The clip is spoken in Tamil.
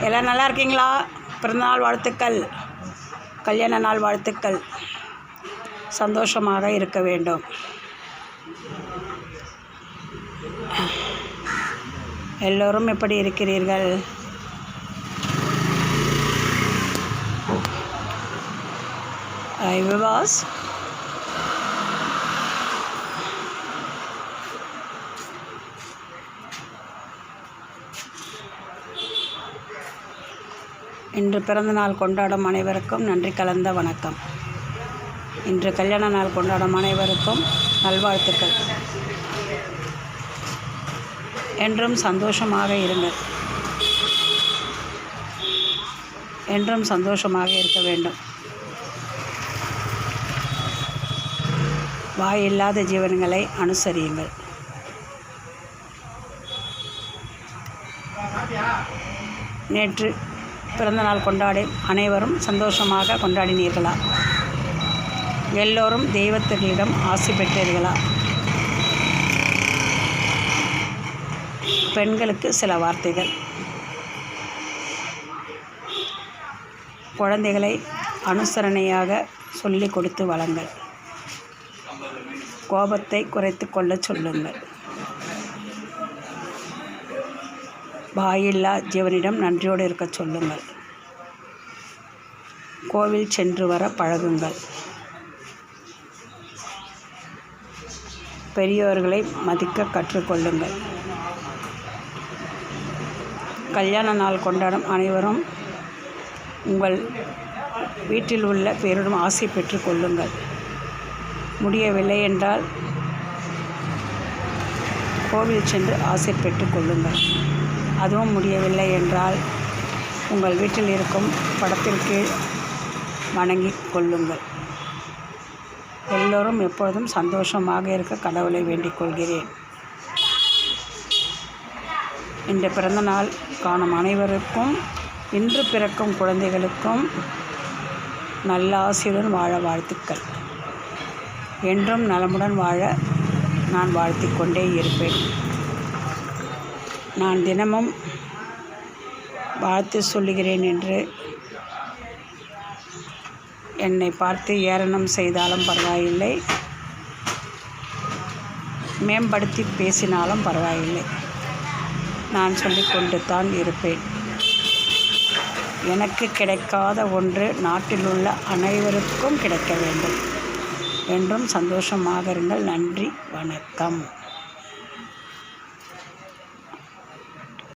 எல்லாம் நல்லா இருக்கீங்களா? பிறந்தநாள் வாழ்த்துக்கள், கல்யாண நாள் வாழ்த்துக்கள். சந்தோஷமாக இருக்க வேண்டும். எல்லோரும் எப்படி இருக்கிறீர்கள்? விவாஸ் இன்று பிறந்த நாள் கொண்டாடும் அனைவருக்கும் நன்றி கலந்த வணக்கம். இன்று கல்யாண நாள் கொண்டாடும் அனைவருக்கும் நல்வாழ்த்துக்கள். என்றும் சந்தோஷமாக இருங்கள். என்றும் சந்தோஷமாக இருக்க வேண்டும். வாயில்லாத ஜீவன்களை அனுசரியுங்கள். நேற்று பிறந்தநாள் கொண்டாடி அனைவரும் சந்தோஷமாக கொண்டாடினீர்களா? எல்லோரும் தெய்வத்திடம் ஆசி பெற்றீர்களா? பெண்களுக்கு சில வார்த்தைகள். குழந்தைகளை அனுசரணையாக சொல்லிக் கொடுத்து வளங்கள். கோபத்தை குறைத்து கொள்ள சொல்லுங்கள். வாயில்லா ஜீவனிடம் நன்றியோடு இருக்க சொல்லுங்கள். கோவில் சென்று வர பழகுங்கள். பெரியோர்களை மதிக்க கற்றுக்கொள்ளுங்கள். கல்யாண நாள் கொண்டாடும் அனைவரும் உங்கள் வீட்டில் உள்ள பேரிடம் ஆசை பெற்று கொள்ளுங்கள். முடியவில்லை என்றால் கோவில் சென்று ஆசை பெற்று கொள்ளுங்கள். அதுவும் முடியவில்லை என்றால் உங்கள் வீட்டில் இருக்கும் படத்திற்கு வணங்கி கொள்ளுங்கள். எல்லோரும் எப்பொழுதும் சந்தோஷமாக இருக்க கடவுளை வேண்டிக் கொள்கிறேன். இன்று பிறந்த நாள் காணும் அனைவருக்கும், இன்று பிறக்கும் குழந்தைகளுக்கும் நல்ல ஆசையுடன் வாழ வாழ்த்துக்கள். என்றும் நலமுடன் வாழ நான் வாழ்த்திக் கொண்டே இருப்பேன். நான் தினமும் வாழ்த்து சொல்லுகிறேன் என்று என்னை பார்த்து ஏளனம் செய்தாலும் பரவாயில்லை, மேம்படுத்தி பேசினாலும் பரவாயில்லை, நான் சொல்லிக்கொண்டு தான் இருப்பேன். எனக்கு கிடைக்காத ஒன்று நாட்டில் உள்ள அனைவருக்கும் கிடைக்க வேண்டும். என்றும் சந்தோஷமாக இருங்கள். நன்றி, வணக்கம்.